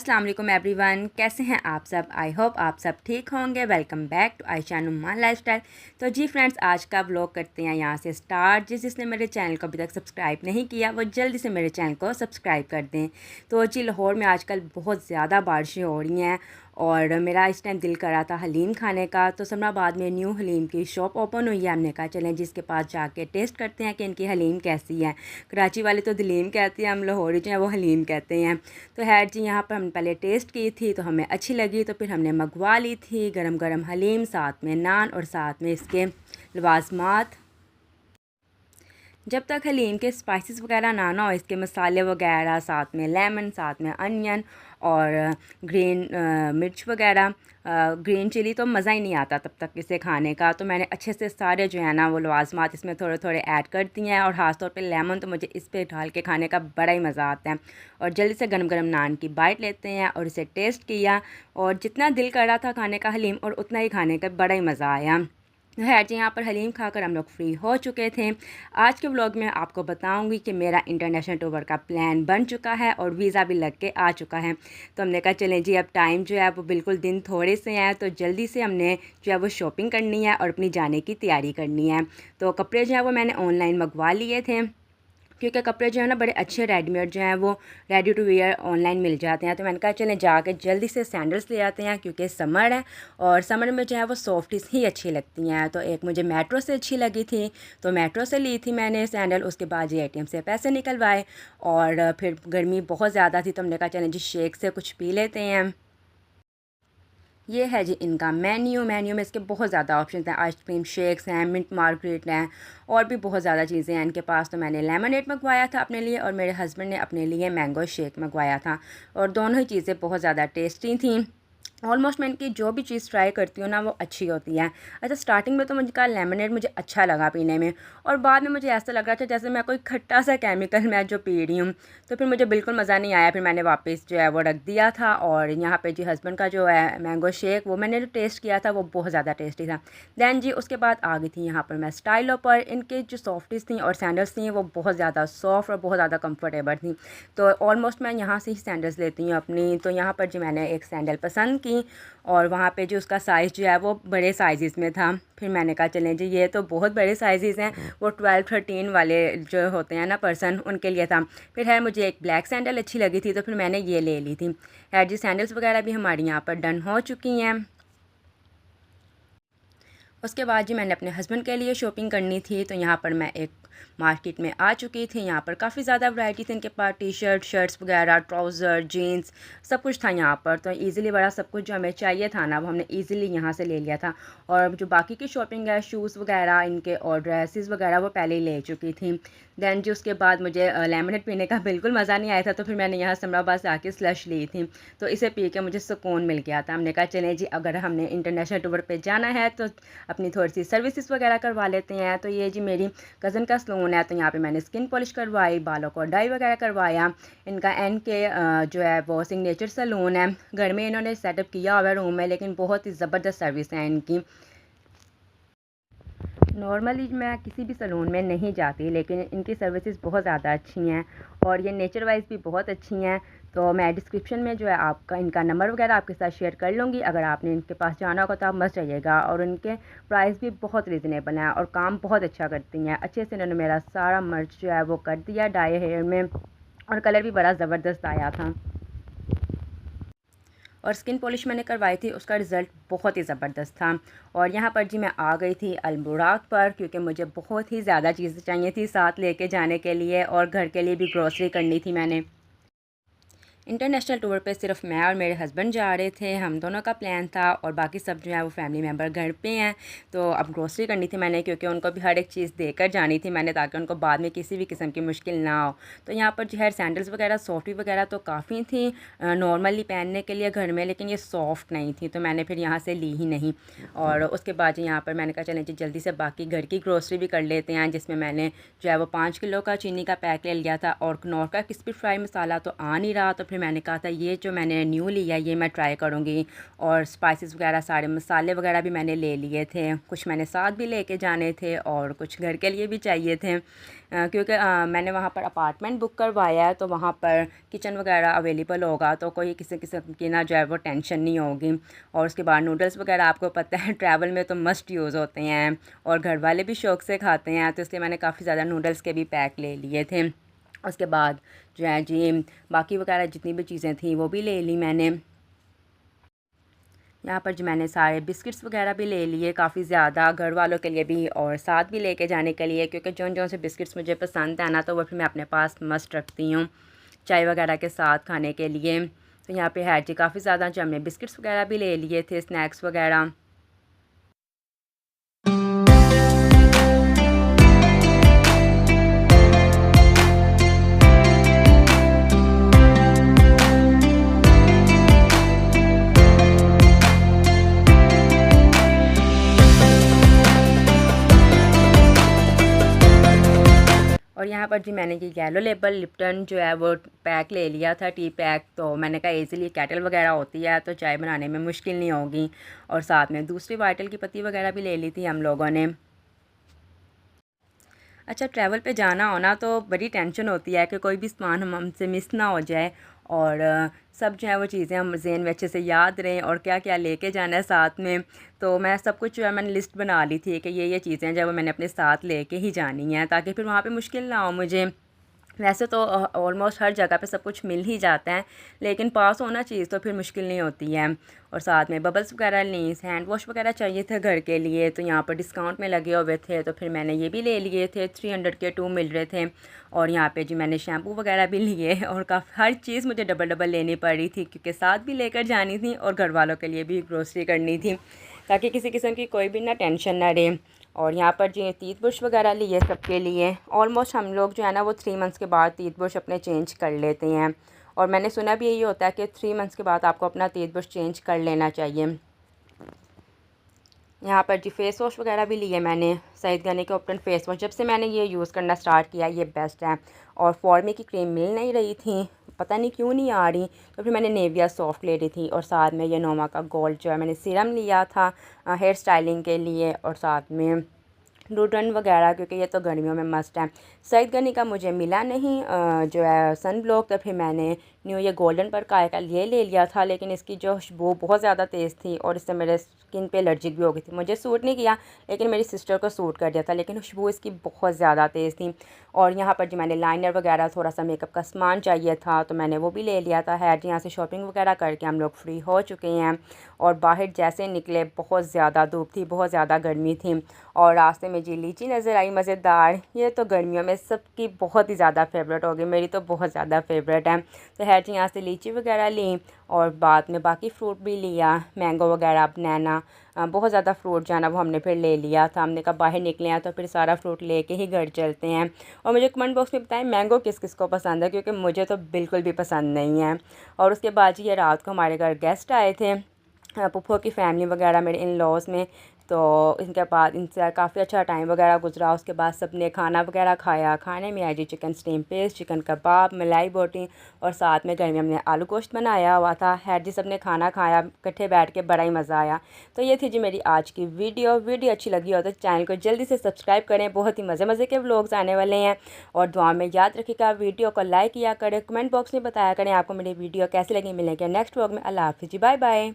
अस्सलाम वालेकुम एवरीवन, कैसे हैं आप सब। आई होप आप सब ठीक होंगे। Welcome back to Ayesha Numan lifestyle. तो जी फ्रेंड्स, आज का व्लॉग करते हैं यहाँ से स्टार्ट। जिसने मेरे चैनल को अभी तक सब्सक्राइब नहीं किया वो जल्दी से मेरे चैनल को सब्सक्राइब कर दें। तो जी लाहौर में आजकल बहुत ज़्यादा बारिशें हो रही हैं और मेरा इस टाइम दिल कर रहा था हलीम खाने का। तो समराबाद में न्यू हलीम की शॉप ओपन हुई है। हमने कहा चलें जिसके पास जाके टेस्ट करते हैं कि इनकी हलीम कैसी है। कराची वाले तो दलीम कहते हैं, हम लाहौरी जो हैं वो हलीम कहते हैं। तो खैर जी, यहाँ पर हमने पहले टेस्ट की थी तो हमें अच्छी लगी, तो फिर हमने मंगवा ली थी गरम गरम हलीम, साथ में नान और साथ में इसके लवाजमात। जब तक हलीम के स्पाइसेस वगैरह ना हो, इसके मसाले वगैरह, साथ में लेमन, साथ में अनियन और ग्रीन मिर्च वगैरह, ग्रीन चिली, तो मज़ा ही नहीं आता तब तक इसे खाने का। तो मैंने अच्छे से सारे जो है ना वो लवाजमात इसमें थोड़े थोड़े ऐड कर दिए हैं और ख़ास तौर पे लेमन तो मुझे इस पर डाल के खाने का बड़ा ही मज़ा आता है। और जल्दी से गरम गरम नान की बाइट लेते हैं और इसे टेस्ट किया और जितना दिल कर रहा था खाने का हलीम और उतना ही खाने का बड़ा ही मज़ा आया। है जी, यहाँ पर हलीम खाकर हम लोग फ्री हो चुके थे। आज के व्लॉग में आपको बताऊंगी कि मेरा इंटरनेशनल टूर का प्लान बन चुका है और वीज़ा भी लग के आ चुका है। तो हमने कहा चलें जी, अब टाइम जो है वो बिल्कुल दिन थोड़े से हैं, तो जल्दी से हमने जो है वो शॉपिंग करनी है और अपनी जाने की तैयारी करनी है। तो कपड़े जो है वो मैंने ऑनलाइन मंगवा लिए थे क्योंकि कपड़े जो है ना बड़े अच्छे रेडीमेड जो हैं वो रेडी टू वेयर ऑनलाइन मिल जाते हैं। तो मैंने कहा चलें जाके जल्दी से सैंडल्स ले आते हैं क्योंकि समर है और समर में जो है वो सॉफ्ट ही अच्छी लगती हैं। तो एक मुझे मेट्रो से अच्छी लगी थी तो मेट्रो से ली थी मैंने सैंडल। उसके बाद जी ATM से पैसे निकलवाए और फिर गर्मी बहुत ज़्यादा थी तो हमने कहा चलें जी शेक से कुछ पी लेते हैं। ये है जी इनका मेन्यू में इसके बहुत ज़्यादा ऑप्शन हैं। आइसक्रीम शेक्स हैं, मिंट मार्गरेट हैं और भी बहुत ज़्यादा चीज़ें हैं इनके पास। तो मैंने लेमनेड मंगवाया था अपने लिए और मेरे हस्बैंड ने अपने लिए मैंगो शेक मंगवाया था और दोनों ही चीज़ें बहुत ज़्यादा टेस्टी थी। ऑलमोस्ट मैं इनकी जो भी चीज़ ट्राई करती हूँ ना वो अच्छी होती है। अच्छा, स्टार्टिंग में तो मुझे का लेमनेड मुझे अच्छा लगा पीने में और बाद में मुझे ऐसा लग रहा था जैसे मैं कोई खट्टा सा केमिकल मैं जो पी रही हूँ, तो फिर मुझे बिल्कुल मज़ा नहीं आया। फिर मैंने वापस जो है वो रख दिया था और यहाँ पे जी हस्बैंड का जो है मैंगो शेक वो मैंने जो टेस्ट किया था वो बहुत ज़्यादा टेस्टी था। दैन जी उसके बाद आ गई थी यहाँ पर मैं स्टाइलो पर। इनके जो सॉफ्टीज थी और सैंडल्स थी वो बहुत ज़्यादा सॉफ्ट और बहुत ज़्यादा कम्फर्टेबल थी। तो ऑलमोस्ट मैं यहाँ से ही सैंडल्स लेती हूँ अपनी। तो यहाँ पर जी मैंने एक सैंडल पसंद की और वहाँ पे जो उसका साइज़ जो है वो बड़े साइज़ में था। फिर मैंने कहा चलें जी ये तो बहुत बड़े साइज़ हैं, वो 12-13 वाले जो होते हैं ना पर्सन उनके लिए था। फिर है मुझे एक ब्लैक सैंडल अच्छी लगी थी तो फिर मैंने ये ले ली थी। है जी, सैंडल्स वगैरह भी हमारी यहाँ पर डन हो चुकी हैं। उसके बाद जी मैंने अपने हस्बैंड के लिए शॉपिंग करनी थी तो यहाँ पर मैं एक मार्केट में आ चुकी थी। यहाँ पर काफ़ी ज़्यादा वैरायटी थी इनके पास, टी शर्ट, शर्ट्स वगैरह, ट्राउज़र, जीन्स, सब कुछ था यहाँ पर। तो ईज़िली बड़ा सब कुछ जो हमें चाहिए था ना वो हमने ईज़िली यहाँ से ले लिया था। और जो बाकी की शॉपिंग है, शूज़ वगैरह इनके और ड्रेसेस वगैरह वो पहले ही ले चुकी थी। दैन जी उसके बाद मुझे लेमनेड पीने का बिल्कुल मज़ा नहीं आया था तो फिर मैंने यहाँ समराबाद से आके स्लश ली थी तो इसे पी के मुझे सुकून मिल गया था। हमने कहा चलें जी अगर हमने इंटरनेशनल टूर पे जाना है तो अपनी थोड़ी सी सर्विसेज वगैरह करवा लेते हैं। तो ये जी मेरी कज़न का सलून है तो यहाँ पे मैंने स्किन पॉलिश करवाई, बालों को डाई वगैरह करवाया। इनका NK जो है वो सिग्नेचर सलून है। घर में इन्होंने सेटअप किया हुआ है रूम में, लेकिन बहुत ही ज़बरदस्त सर्विस है इनकी। नॉर्मली मैं किसी भी सलून में नहीं जाती लेकिन इनकी सर्विसेज बहुत ज़्यादा अच्छी हैं और ये नेचर वाइज भी बहुत अच्छी हैं। तो मैं डिस्क्रिप्शन में जो है आपका इनका नंबर वगैरह आपके साथ शेयर कर लूँगी। अगर आपने इनके पास जाना होगा तो आप मस्त जाइएगा और इनके प्राइस भी बहुत रीज़नेबल हैं और काम बहुत अच्छा करती हैं। अच्छे से इन्होंने मेरा सारा मर्च जो है वो कर दिया डाई हेयर में और कलर भी बड़ा ज़बरदस्त आया था। और स्किन पॉलिश मैंने करवाई थी, उसका रिज़ल्ट बहुत ही ज़बरदस्त था। और यहाँ पर जी मैं आ गई थी अल-बुराक पर क्योंकि मुझे बहुत ही ज़्यादा चीज़ें चाहिए थी साथ लेके जाने के लिए और घर के लिए भी ग्रॉसरी करनी थी मैंने। इंटरनेशनल टूर पे सिर्फ मैं और मेरे हस्बैंड जा रहे थे, हम दोनों का प्लान था और बाकी सब जो है वो फैमिली मेम्बर घर पे हैं। तो अब ग्रोसरी करनी थी मैंने क्योंकि उनको भी हर एक चीज़ देकर जानी थी मैंने ताकि उनको बाद में किसी भी किस्म की मुश्किल ना हो। तो यहाँ पर जो है सैंडल्स वगैरह सॉफ्टी वगैरह तो काफ़ी थी नॉर्मली पहनने के लिए घर में, लेकिन ये सॉफ्ट नहीं थी तो मैंने फिर यहाँ से ली ही नहीं। और उसके बाद यहाँ पर मैंने कहा चलें जी जल्दी से बाकी घर की ग्रोसरी भी कर लेते हैं, जिसमें मैंने जो है वो 5 किलो का चीनी का पैक ले लिया था और नौर का क्रिस्पी फ्राई मसाला तो आ नहीं रहा तो फिर मैंने कहा था ये जो मैंने न्यू लिया ये मैं ट्राई करूँगी। और स्पाइसेस वगैरह सारे मसाले वगैरह भी मैंने ले लिए थे, कुछ मैंने साथ भी लेके जाने थे और कुछ घर के लिए भी चाहिए थे, क्योंकि मैंने वहाँ पर अपार्टमेंट बुक करवाया है तो वहाँ पर किचन वगैरह अवेलेबल होगा, तो कोई किसी किस्म की ना जो है वो टेंशन नहीं होगी। और उसके बाद नूडल्स वगैरह आपको पता है ट्रैवल में तो मस्ट यूज़ होते हैं और घर वाले भी शौक़ से खाते हैं, तो इसलिए मैंने काफ़ी ज़्यादा नूडल्स के भी पैक ले लिए थे। उसके बाद जो है जी बाकी वगैरह जितनी भी चीज़ें थी वो भी ले ली मैंने। यहाँ पर जो मैंने सारे बिस्किट्स वगैरह भी ले लिए काफ़ी ज़्यादा, घर वालों के लिए भी और साथ भी लेके जाने के लिए, क्योंकि जो से बिस्किट्स मुझे पसंद है ना तो वो फिर मैं अपने पास मस्ट रखती हूँ चाय वगैरह के साथ खाने के लिए। तो यहाँ पे है जी काफ़ी ज़्यादा जो हमने बिस्किट्स वगैरह भी ले लिए थे, स्नैक्स वगैरह। और यहाँ पर जी मैंने ये येलो लेबल लिप्टन जो है वो पैक ले लिया था, टी पैक। तो मैंने कहा इजीली केटल वगैरह होती है तो चाय बनाने में मुश्किल नहीं होगी। और साथ में दूसरी वाइटल की पत्ती वगैरह भी ले ली थी हम लोगों ने। अच्छा, ट्रैवल पे जाना हो ना तो बड़ी टेंशन होती है कि कोई भी सामान हमसे मिस ना हो जाए और सब जो है वो चीज़ें हम ज़हन में अच्छे से याद रहें और क्या क्या लेके जाना है साथ में। तो मैं सब कुछ जो है मैंने लिस्ट बना ली थी कि ये चीज़ें जो है वो मैंने अपने साथ लेके ही जानी हैं, ताकि फिर वहाँ पे मुश्किल ना हो मुझे। वैसे तो ऑलमोस्ट हर जगह पे सब कुछ मिल ही जाता है, लेकिन पास होना चीज़ तो फिर मुश्किल नहीं होती है। और साथ में बबल्स वगैरह ली, हैंड वॉश वगैरह चाहिए थे घर के लिए, तो यहाँ पर डिस्काउंट में लगे हुए थे तो फिर मैंने ये भी ले लिए थे, 300 के 2 मिल रहे थे। और यहाँ पे जी मैंने शैम्पू वगैरह भी लिए और काफ़ी हर चीज़ मुझे डबल डबल लेनी पड़ी थी, क्योंकि साथ भी लेकर जानी थी और घर वालों के लिए भी ग्रोसरी करनी थी, ताकि किसी किस्म की कोई भी ना टेंशन ना रहे। और यहाँ पर जो तीत ब्रश वगैरह लिए सबके लिए। ऑलमोस्ट हम लोग जो है ना वो 3 मंथ्स के बाद तीत ब्रश अपने चेंज कर लेते हैं, और मैंने सुना भी यही होता है कि 3 मंथ्स के बाद आपको अपना तीत ब्रश चेंज कर लेना चाहिए। यहाँ पर जी फेस वॉश वगैरह भी लिए मैंने, सईद गनी के ओपन फेस वॉश। जब से मैंने ये यूज़ करना स्टार्ट किया ये बेस्ट है। और फॉर्मी की क्रीम मिल नहीं रही थी, पता नहीं क्यों नहीं आ रही, तो फिर मैंने नेविया सॉफ्ट ले ली थी। और साथ में ये नोमा का गोल्ड जो है मैंने सीरम लिया था हेयर स्टाइलिंग के लिए, और साथ में डोडरन वगैरह, क्योंकि ये तो गर्मियों में मस्ट है। सईद गनी का मुझे मिला नहीं जो है सन ब्लॉक, तो फिर मैंने न्यू ये गोल्डन पर का ये ले लिया था, लेकिन इसकी जो खुशबू बहुत ज़्यादा तेज़ थी और इससे मेरे स्किन पे एलर्जिक भी हो गई थी। मुझे सूट नहीं किया, लेकिन मेरी सिस्टर को सूट कर दिया था, लेकिन खुशबू इसकी बहुत ज़्यादा तेज़ थी। और यहाँ पर जो मैंने लाइनर वगैरह थोड़ा सा मेकअप का सामान चाहिए था तो मैंने वो भी ले लिया था। है यहाँ से शॉपिंग वगैरह करके हम लोग फ्री हो चुके हैं, और बाहर जैसे निकले बहुत ज़्यादा धूप थी, बहुत ज़्यादा गर्मी थी। और रास्ते में जी लीची नज़र आई मज़ेदार, ये तो गर्मियों में सबकी बहुत ही ज़्यादा फेवरेट होगी, मेरी तो बहुत ज़्यादा फेवरेट है। तो है जी यहाँ से लीची वगैरह ली, और बाद में बाकी फ्रूट भी लिया, मैंगो वगैरह, बनाना, बहुत ज़्यादा फ्रूट जो है ना वो हमने फिर ले लिया था। हमने कहा बाहर निकले हैं तो फिर सारा फ्रूट लेके ही घर चलते हैं। और मुझे कमेंट बॉक्स में बताएं मैंगो किस किस को पसंद है, क्योंकि मुझे तो बिल्कुल भी पसंद नहीं है। और उसके बाद ये रात को हमारे घर गेस्ट आए थे, पुप्पो की फैमिली वगैरह, मेरे इन लॉज में। तो इनके बाद इनसे काफ़ी अच्छा टाइम वगैरह गुजरा। उसके बाद सब ने खाना वगैरह खाया। खाने में आई जी चिकन स्टीम पेस्ट, चिकन कबाब, मलाई बोटी, और साथ में घर में हमने आलू गोश्त बनाया हुआ था। है जी सब ने खाना खाया इकट्ठे बैठ के, बड़ा ही मज़ा आया। तो ये थी जी मेरी आज की वीडियो अच्छी लगी हो तो चैनल को जल्दी से सब्सक्राइब करें, बहुत ही मज़े मज़े के व्लॉग्स आने वाले हैं। और दुआ में याद रखिएगा, वीडियो को लाइक किया करें, कमेंट बॉक्स में बताया करें आपको मेरी वीडियो कैसी लगी। मिलेंगे नेक्स्ट व्लॉग में। अल्लाह हाफिज़ जी, बाय बाय।